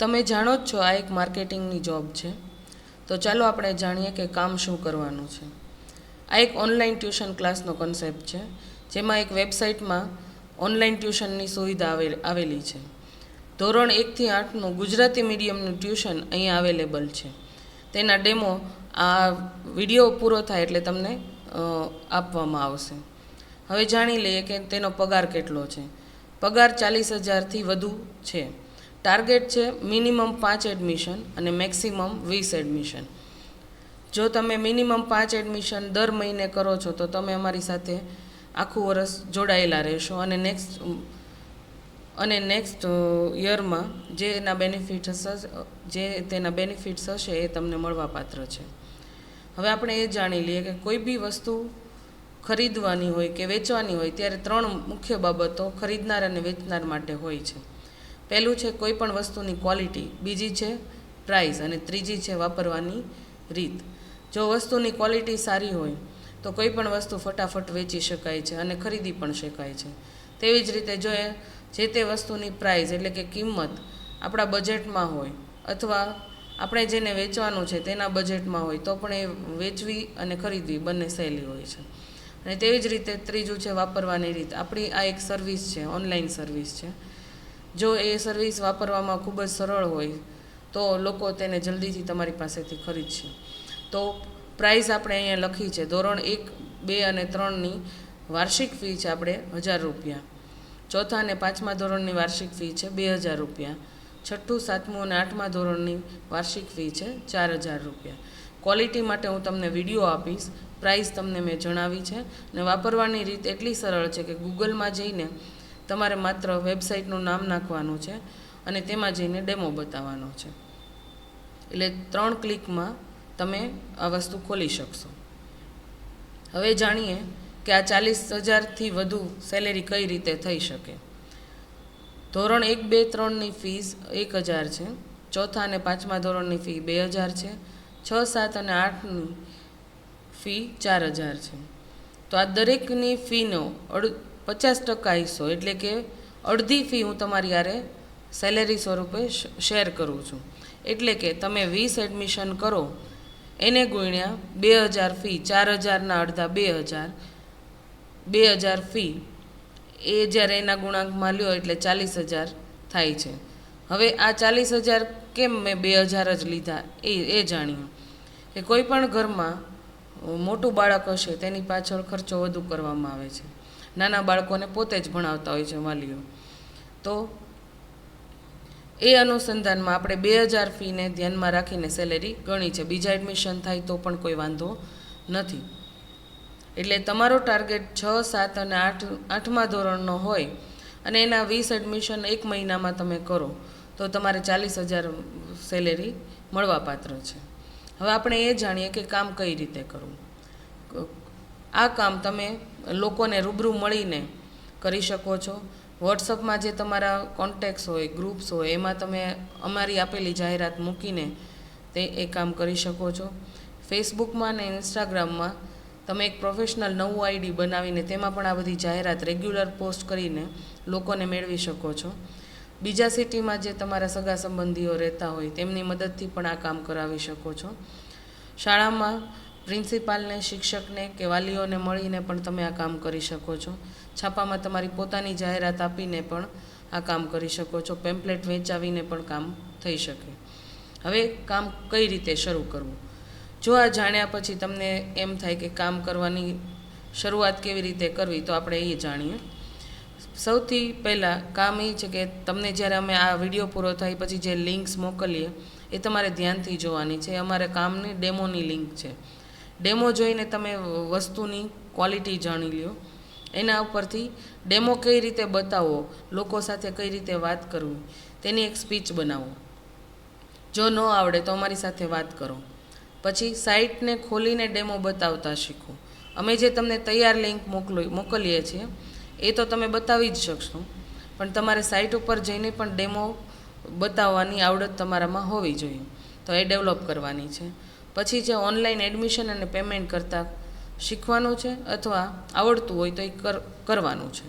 તમે જાણો જ છો આ એક માર્કેટિંગની જોબ છે. તો ચાલો આપણે જાણીએ કે કામ શું કરવાનું છે. આ એક ઓનલાઈન ટ્યુશન ક્લાસનો કન્સેપ્ટ છે, જેમાં એક વેબસાઇટમાં ઓનલાઈન ટ્યુશનની સુવિધા આવેલી છે. ધોરણ 1 થી 8નું ગુજરાતી મીડિયમનું ટ્યુશન અહીંયા અવેલેબલ છે. તેના ડેમો આ વિડીયો પૂરો થાય એટલે તમને આપવામાં આવશે. હવે જાણી લઈએ કે તેનો પગાર કેટલો છે. પગાર 40,000થી વધુ છે. ટાર્ગેટ છે મિનિમમ 5 એડમિશન અને મેક્સિમમ 20 એડમિશન. જો તમે મિનિમમ 5 એડમિશન દર મહિને કરો છો તો તમે અમારી સાથે આખું વર્ષ જોડાયેલા રહેશો અને નેક્સ્ટ યરમાં તેના બેનિફિટ્સ હશે એ તમને મળવાપાત્ર છે. હવે આપણે એ જાણી લઈએ કે કોઈ બી વસ્તુ ખરીદવાની હોય કે વેચવાની હોય ત્યારે 3 મુખ્ય બાબતો ખરીદનાર અને વેચનાર માટે હોય છે. પહેલું છે કોઈ પણ વસ્તુની ક્વોલિટી, બીજી છે પ્રાઇસ અને ત્રીજી છે વાપરવાની રીત. જો વસ્તુની ક્વોલિટી સારી હોય તો કોઈ પણ વસ્તુ ફટાફટ વેચી શકાય છે અને ખરીદી પણ શકાય છે. તેવી જ રીતે જો જે તે વસ્તુની પ્રાઇસ એટલે કે કિંમત આપણા બજેટમાં હોય અથવા આપણે જેને વેચવાનું છે તેના બજેટમાં હોય તો પણ એ વેચવી અને ખરીદવી બંને સહેલી હોય છે. અને તેવી જ રીતે ત્રીજું છે વાપરવાની રીત. આપણી આ એક સર્વિસ છે, ઓનલાઈન સર્વિસ છે. જો એ સર્વિસ વાપરવામાં ખૂબ જ સરળ હોય તો લોકો તેને જલ્દીથી તમારી પાસેથી ખરીદશે. તો પ્રાઇસ આપણે અહીંયા લખી છે. ધોરણ 1, 2 અને 3ની વાર્ષિક ફી છે આપણે 1,000 રૂપિયા. ચોથા અને 5મા ધોરણની વાર્ષિક ફી છે 2,000 રૂપિયા. 6ઠું, 7મું અને 8મા ધોરણની વાર્ષિક ફી છે 4,000 રૂપિયા. ક્વોલિટી માટે હું તમને વિડીયો આપીશ. પ્રાઇસ તમને મેં જણાવી છે. અને વાપરવાની રીત એટલી સરળ છે કે ગૂગલમાં જઈને તમારે માત્ર વેબસાઇટનું નામ નાખવાનું છે અને તેમાં જઈને ડેમો બતાવવાનો છે. એટલે 3 ક્લિકમાં તમે આ વસ્તુ ખોલી શકશો. હવે જાણીએ કે આ 40,000થી વધુ સેલેરી કઈ રીતે થઈ શકે. ધોરણ 1, 2, 3ની ફીસ 1,000 છે. ચોથા અને 5મા ધોરણની ફી 2,000 છે. 6, 7 અને 8ની ફી 4,000 છે. તો આ દરેકની ફીનો 50% હિસ્સો એટલે કે અડધી ફી હું તમારી યારે સેલેરી સ્વરૂપે શેર કરું છું. એટલે કે તમે 20 એડમિશન કરો એને ગુણ્યા 2,000 ફી, 4,000ના અડધા 2,000 ફી એ જ્યારે એના ગુણાંકમાં લ્યો એટલે 40,000 થાય છે. હવે આ 40,000 કેમ મેં 2,000 જ લીધા એ જાણ્યું કે કોઈ પણ ઘરમાં મોટું બાળક હશે તેની પાછળ ખર્ચો વધુ કરવામાં આવે છે. નાના બાળકોને પોતે જ ભણાવતા હોય છે વાલીઓ. તો એ અનુસંધાનમાં આપણે 2,000 ફીને ધ્યાનમાં રાખીને સેલેરી ગણી છે. બીજા એડમિશન થાય તો પણ કોઈ વાંધો નથી. એટલે તમારો ટાર્ગેટ 6, 7 અને 8મા ધોરણનો હોય અને એના 20 એડમિશન 1 મહિનામાં તમે કરો તો તમારે 40,000 સેલેરી મળવાપાત્ર છે. હવે આપણે એ જાણીએ કે કામ કઈ રીતે કરવું. આ કામ તમે લોકોને રૂબરૂ મળીને કરી શકો છો. વોટ્સઅપમાં જે તમારા કોન્ટેક્ટ્સ હોય, ગ્રુપ્સ હોય એમાં તમે અમારી આપેલી જાહેરાત મૂકીને એ કામ કરી શકો છો. ફેસબુકમાં અને ઇન્સ્ટાગ્રામમાં તમે એક પ્રોફેશનલ નવું આઈડી બનાવીને તેમાં પણ આ બધી જાહેરાત રેગ્યુલર પોસ્ટ કરીને લોકોને મેળવી શકો છો. બીજા સિટીમાં જે તમારા સગા સંબંધીઓ રહેતા હોય તેમની મદદથી પણ આ કામ કરાવી શકો છો. શાળામાં પ્રિન્સિપાલને, શિક્ષકને કે વાલીઓને મળીને પણ તમે આ કામ કરી શકો છો. છાપામાં તમારી પોતાની જાહેરાત આપીને પણ આ કામ કરી શકો છો. પેમ્પલેટ વેચાવીને પણ કામ થઈ શકે. હવે કામ કઈ રીતે શરૂ કરવું. જો આ જાણ્યા પછી તમને એમ થાય કે કામ કરવાની શરૂઆત કેવી રીતે કરવી તો આપણે એ જાણીએ. સૌથી પહેલાં કામ એ છે કે તમને જ્યારે અમે આ વિડીયો પૂરો થાય પછી જે લિંક્સ મોકલીએ એ તમારે ધ્યાનથી જોવાની છે. અમારે કામની ડેમોની લિંક છે. ડેમો જોઈને તમે વસ્તુની ક્વોલિટી જાણી લ્યો. એના ઉપરથી ડેમો કઈ રીતે બતાવવો, લોકો સાથે કઈ રીતે વાત કરવી તેની એક સ્પીચ બનાવો. જો ન આવડે તો અમારી સાથે વાત કરો. પછી સાઇટને ખોલીને ડેમો બતાવતા શીખો. અમે જે તમને તૈયાર લિંક મોકલીએ છીએ એ તો તમે બતાવી જ શકશો, પણ તમારે સાઇટ ઉપર જઈને પણ ડેમો બતાવવાની આવડત તમારામાં હોવી જોઈએ. તો એ ડેવલપ કરવાની છે. પછી જે ઓનલાઈન એડમિશન અને પેમેન્ટ કરતાં શીખવાનું છે અથવા આવડતું હોય તો એ કરવાનું છે.